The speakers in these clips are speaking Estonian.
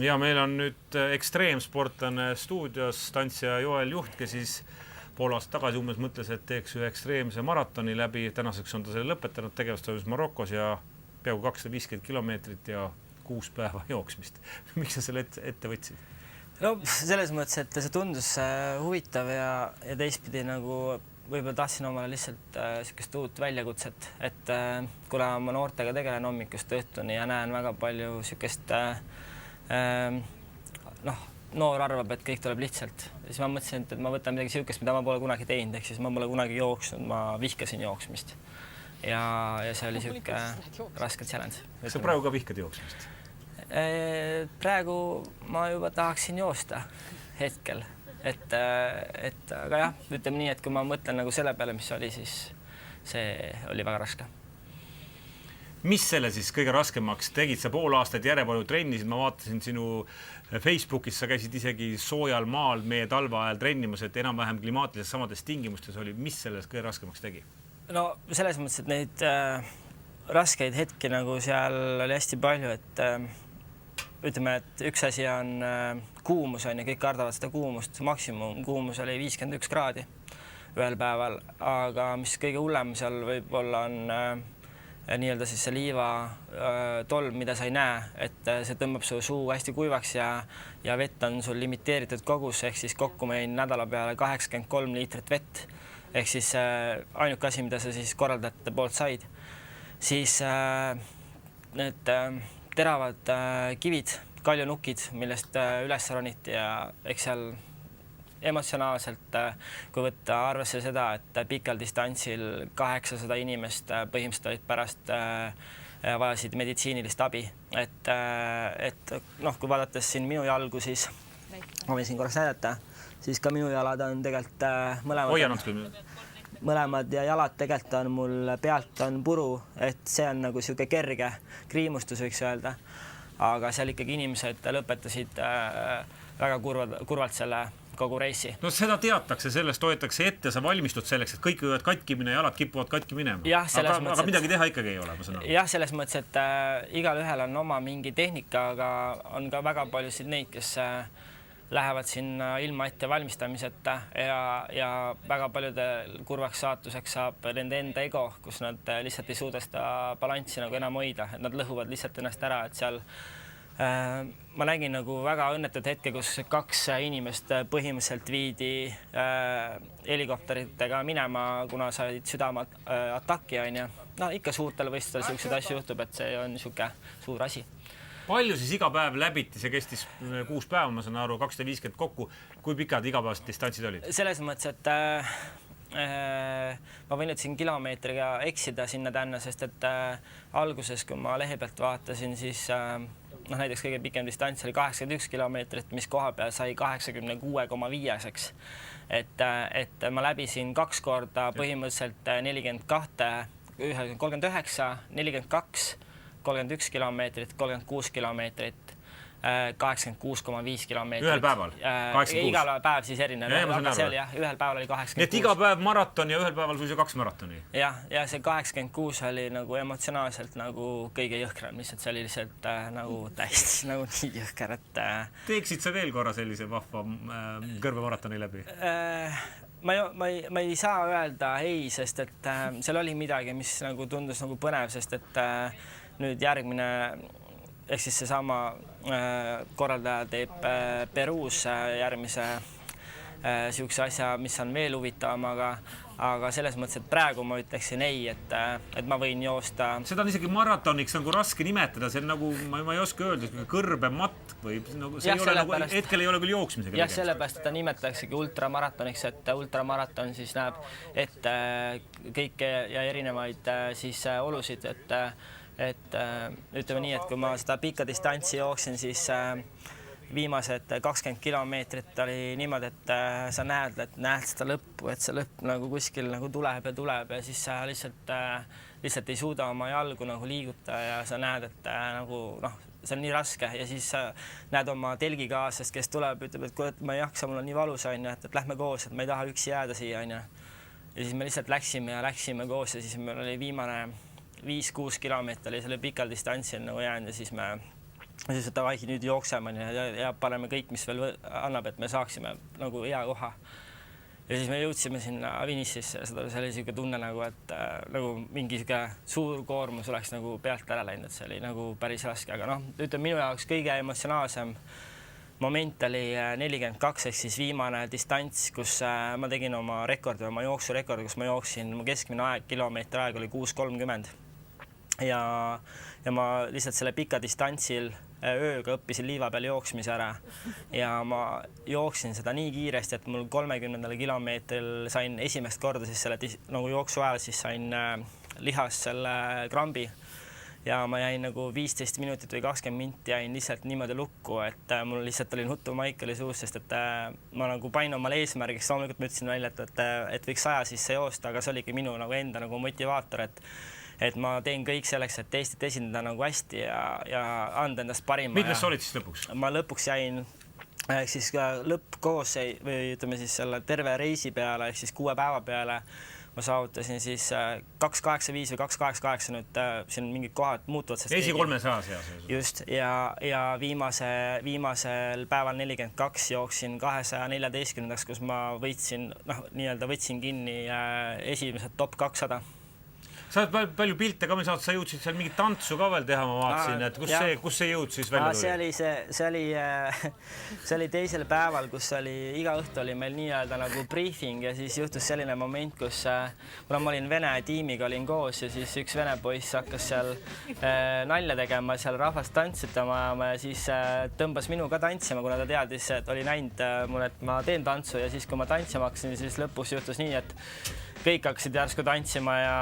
Ja meil on nüüd ekstreemsportlane stuudios tantsija Joel Juht, kes siis pool aastat tagasi umbes mõtles, et teeks ühe ekstreemse maratoni läbi. Tänaseks on ta selle lõpetanud, tegevust toimus Marokos ja peaaegu 250 kilomeetrit ja 6 päeva jooksmist. Miks sa selle ette võtsid? No selles mõttes, et see tundus huvitav ja teistpidi nagu võib-olla tahtsin omale lihtsalt niisugust uut väljakutset, et kuna ma noortega tegelen hommikust õhtuni ja näen väga palju niisugust noor arvab, et kõik tuleb lihtsalt. Siis ma mõtlesin, et ma võtan midagi niisugust, mida ma pole kunagi teinud, ehk siis ma pole kunagi jooksnud, ma vihkasin jooksmist. Ja see oli niisugune raske challenge. Sa praegu ka vihkad jooksmist? Praegu ma juba tahaksin joosta hetkel. Aga jah, ütleme nii, et kui ma mõtlen nagu selle peale, mis oli, siis see oli väga raske. Mis selle siis kõige raskemaks tegid? Sa pool aastat järjepanu trennisid, ma vaatasin sinu Facebookis, sa käisid isegi soojal maal meie talve ajal trennimas, et enam-vähem klimaatilises samades tingimustes oli. Mis selles kõige raskemaks tegi? No selles mõttes, et neid raskeid hetki nagu seal oli hästi palju, et ütleme, et üks asi on kuumus on ja kõik kardavad seda kuumust. Maksimum kuumus oli 51 kraadi ühel päeval, aga mis kõige hullem seal võib-olla on nii-öelda siis see liiva tolm, mida sa ei näe, et see tõmbab su suu hästi kuivaks ja vett on sul limiteeritud kogus, ehk siis kokku meil nädala peale 83 liitrit vett. Ehk siis ainuke asi, mida sa siis korraldajate poolt said, siis need teravad kivid, kaljunukid, millest üles roniti ja eks seal emotsionaalselt, kui võtta arvesse seda, et pikal distantsil 800 inimest põhimõtteliselt olid pärast vajasid meditsiinilist abi. Et kui vaadates siin minu jalgu, siis ma võin siin korraks näidata, siis ka minu jalad on tegelikult mõlemad ja jalad tegelikult on mul pealt on puru, et see on nagu sihuke kerge kriimustus, võiks öelda. Aga seal ikkagi inimesed lõpetasid väga kurvalt selle kogu reisi. No seda teatakse, sellest toetakse ette, sa valmistud selleks, et kõik võivad katki minna, jalad kipuvad katki minema. Aga midagi teha ikkagi ei ole, ma saan aru. Jah, selles mõttes, et igal ühel on oma mingi tehnika, aga on ka väga paljusid neid, kes lähevad sinna ilma ette valmistamiseta ja väga paljude kurvaks saatuseks saab nende enda ego, kus nad lihtsalt ei suuda seda balanssi nagu enam hoida, et nad lõhuvad lihtsalt ennast ära, et seal ma nägin nagu väga õnnetud hetke, kus 2 inimest põhimõtteliselt viidi helikopteritega minema, kuna said südameataki, on ju. No ikka suurtel võistlustel selliseid asju juhtub, et see on niisugune suur asi. Palju siis iga päev läbiti, see kestis 6 päeva, ma saan aru, 250 kokku. Kui pikad igapäevased distantsid olid? Selles mõttes, et ma võin nüüd siin kilomeetriga eksida sinna tänna, sest et alguses, kui ma lehe pealt vaatasin, siis näiteks kõige pikem distants oli 81 kilomeetrit, mis koha peal sai 86,5-seks. Et ma läbisin 2 korda põhimõtteliselt 42, 39, 42, 31 kilomeetrit, 36 kilomeetrit, 86,5 kilomeetrit. Ühel päeval? 86? Igal päev siis erinev. Aga see oli jah, ühel päeval oli 86. Nii et iga päev maraton ja ühel päeval suisa 2 maratoni? Ja see 86 oli nagu emotsionaalselt nagu kõige jõhkram, lihtsalt see oli lihtsalt nagu täiesti nagu nii jõhker, et teeksid sa veel korra sellise vahva kõrvemaratoni läbi? Ma ei saa öelda ei, sest et seal oli midagi, mis nagu tundus nagu põnev, sest et nüüd järgmine ehk siis seesama korraldaja teeb Peruus järgmise siukse asja, mis on veel huvitavam, aga selles mõttes, et praegu ma ütleksin ei, et ma võin joosta. Seda on isegi maratoniks nagu raske nimetada, see on nagu, ma ei oska öelda, kõrbematk või nagu, see ei ole nagu, hetkel ei ole küll jooksmisega. Jah, sellepärast, et ta nimetaksegi ultramaratoniks, et ultramaraton siis näeb ette kõike ja erinevaid siis olusid, et ütleme nii, et kui ma seda pikka distantsi jooksin, siis viimased 20 kilomeetrit oli niimoodi, et sa näed seda lõppu, et see lõpp nagu kuskil nagu tuleb ja siis sa lihtsalt ei suuda oma jalgu nagu liiguta ja sa näed, et nagu see on nii raske ja siis sa näed oma telgikaaslast, kes tuleb, ütleb, et ma ei jaksa, mul on nii valus, et lähme koos, et ma ei taha üksi jääda siia, ja siis me lihtsalt läksime koos ja siis meil oli viimane 5-6 kilomeetrit oli selle pikal distantsil nagu jäänud ja siis me siis davai, nüüd jookseme ja paneme kõik, mis veel annab, et me saaksime nagu hea koha. Ja siis me jõudsime sinna finišisse ja see oli siuke tunne nagu, et nagu mingi siuke suur koormus oleks nagu pealt ära läinud, see oli nagu päris raske, aga noh, ütleme minu jaoks kõige emotsionaalsem moment oli 42 ehk siis viimane distants, kus ma tegin oma rekordi, oma jooksurekordi, kus ma jooksin, mu keskmine aeg, kilomeetri aeg oli 6:30 ja ma lihtsalt selle pika distantsil ööga õppisin liiva peal jooksmise ära ja ma jooksin seda nii kiiresti, et mul 30. kilomeetril sain esimest korda siis selle nagu jooksu ajal siis sain lihas selle krambi ja ma jäin nagu 15 minutit või 20 minti jäin lihtsalt niimoodi lukku, et mul lihtsalt oli nutumaik oli suus, sest et ma nagu panin omale eesmärgiks, loomulikult ma ütlesin välja, et võiks 100 sisse joosta, aga see oligi minu nagu enda nagu motivaator, et ma teen kõik selleks, et Eestit esindada nagu hästi ja anda endast parima. Mitmes sa olid siis lõpuks? Ma lõpuks jäin ehk siis lõppkoos või ütleme siis selle terve reisi peale ehk siis 6 päeva peale ma saavutasin siis 2.85 või 2.88 nüüd siin mingid kohad muutuvad. Esi 300 seas. Just ja viimasel päeval 42 jooksin 214, kus ma võitsin, nii-öelda võtsin kinni esimesed top 200. Sa oled palju pilte ka, sa jõudsid seal mingit tantsu ka veel teha, ma vaatasin, et kus see jõud siis välja tuli? See oli teisel päeval, kus iga õhtu oli meil nii-öelda nagu briefing ja siis juhtus selline moment, kus ma olin vene tiimiga olin koos ja siis üks vene poiss hakkas seal nalja tegema, seal rahvast tantsitama ja siis tõmbas minu ka tantsima, kuna ta teadis, et oli näinud mul, et ma teen tantsu ja siis, kui ma tantsima hakkasin, siis lõpus juhtus nii, et kõik hakkasid järsku tantsima ja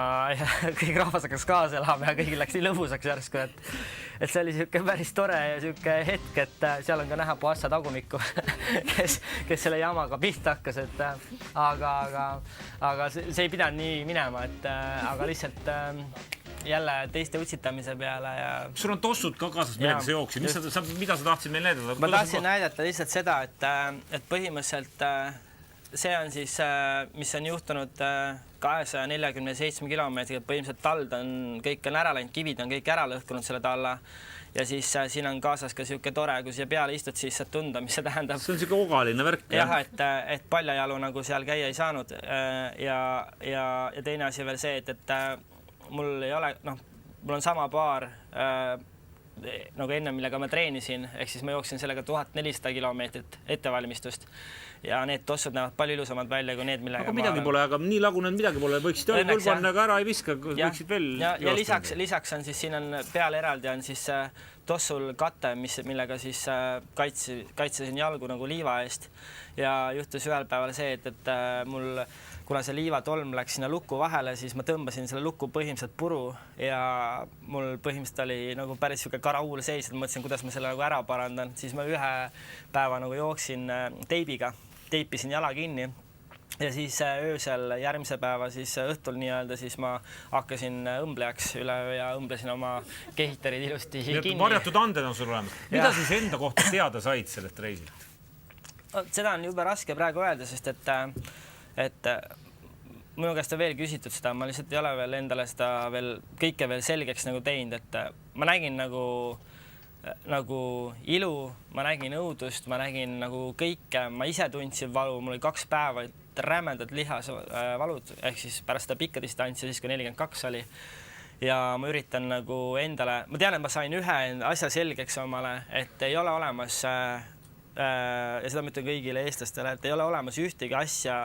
kõik rahvas hakkas kaasa elama ja kõigil läks nii lõbusaks järsku, et see oli siuke päris tore ja siuke hetk, et seal on ka näha Poassa tagumikku, kes selle jamaga pihta hakkas, aga see ei pidanud nii minema, aga lihtsalt jälle teiste utsitamise peale ja... Sul on tossud ka kaasas, millega sa jooksid. Mida sa tahtsid meil näidata? Ma tahtsin näidata lihtsalt seda, et põhimõtteliselt see on siis, mis on juhtunud 247 kilomeetriga, põhimõtteliselt tald on, kõik on ära läinud, kivid on kõik ära lõhkunud selle talla ja siis siin on kaasas ka siuke tore, kui siia peale istud, siis saad tunda, mis see tähendab. See on siuke ogaline värk. Jah, et paljajalu nagu seal käia ei saanud ja teine asi veel see, et mul ei ole, mul on sama paar nagu enne, millega ma treenisin, ehk siis ma jooksin sellega 1400 kilomeetrit ettevalmistust ja need tossud näevad palju ilusamad välja kui need, millega aga midagi pole, aga nii lagunenud midagi pole, võiksid võlpanna ka ära ei viska, võiksid veel ja lisaks on siis siin on peale eraldi on siis tossul kate, millega siis kaitsesin jalgu nagu liiva eest ja juhtus ühel päeval see, et mul kuna see liivatolm läks sinna luku vahele, siis ma tõmbasin selle luku põhimõtteliselt puru ja mul põhimõtteliselt oli nagu päris siuke karauul seis, et mõtlesin, kuidas ma selle nagu ära parandan, siis ma ühe päeva nagu jooksin teibiga, teipisin jala kinni ja siis öösel järgmise päeva siis õhtul nii-öelda siis ma hakkasin õmblejaks üle ja õmblesin oma kehitarid ilusti kinni. Varjatud anded on sul olemas. Mida siis enda kohta teada said sellest reisilt? Seda on jube raske praegu öelda, sest et minu käest on veel küsitud seda, ma lihtsalt ei ole veel endale seda veel kõike veel selgeks nagu teinud, et ma nägin nagu ilu, ma nägin õudust, ma nägin nagu kõike, ma ise tundsin valu, mul oli 2 päeva rämedad lihasvalud, ehk siis pärast seda pikka distantsi, siis kui 42 oli ja ma üritan nagu endale, ma tean, et ma sain ühe asja selgeks omale, et ei ole olemas ja seda ma ütlen kõigile eestlastele, et ei ole olemas ühtegi asja,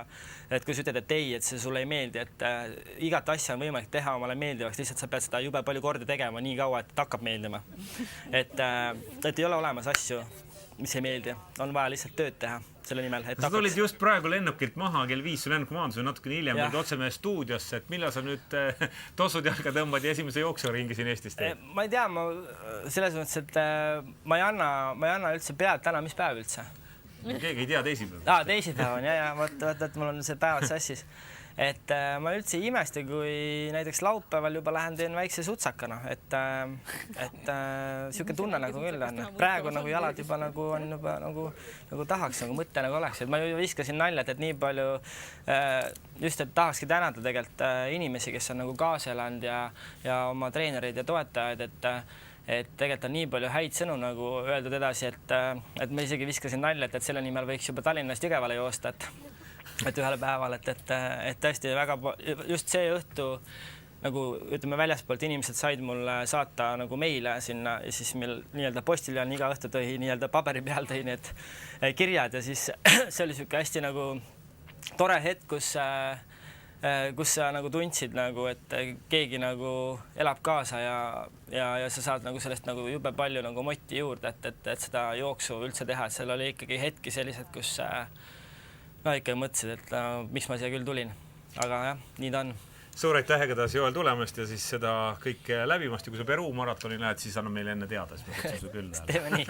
et kui sa ütled, et ei, et see sulle ei meeldi, et igat asja on võimalik teha omale meeldivaks, lihtsalt sa pead seda jube palju kordi tegema nii kaua, et hakkab meeldima. Et ei ole olemas asju, mis ei meeldi, on vaja lihtsalt tööd teha selle nimel. Sa tulid just praegu lennukilt maha, kell 5 su lennuk maandus või natukene hiljem tulid otse meie stuudiosse, et millal sa nüüd tossud jalga tõmbad ja esimese jooksuringi siin Eestis teed? Ma ei tea, selles mõttes, et ma ei anna üldse pead täna, mis päev üldse? Keegi ei tea teisipäev. Teisipäev on, ja, võt, mul on see päevad sassis. Et ma üldse ei imesta, kui näiteks laupäeval juba lähen teen väikse sutsakana, et siuke tunne nagu küll on. Praegu nagu jalad juba nagu on juba nagu tahaks, nagu mõte nagu oleks. Et ma viskasin naljad, et nii palju just, et tahakski tänada tegelikult inimesi, kes on nagu kaasa elanud ja oma treenereid ja toetajaid, et tegelikult on nii palju häid sõnu nagu öeldud edasi, et ma isegi viskasin nalja, et selle nimel võiks juba Tallinnast Jõgevale joosta, et ühel päeval, et tõesti väga just see õhtu nagu ütleme väljaspoolt inimesed said mulle saata nagu meile sinna ja siis meil nii-öelda postiljon iga õhtu tõi nii-öelda paberi peal tõi need kirjad ja siis see oli niisugune hästi nagu tore hetk, kus sa nagu tundsid nagu, et keegi nagu elab kaasa ja sa saad nagu sellest nagu jube palju nagu motti juurde, et seda jooksu üldse teha, et seal oli ikkagi hetki sellised, kus ikkagi mõtlesid, et miks ma siia küll tulin, aga jah, nii ta on. Suur aitäh igatahes Joel tulemast ja siis seda kõike läbimast ja kui sa Peruu maratoni lähed, siis anna meile enne teada, siis me kutsun su küll. Teeme nii.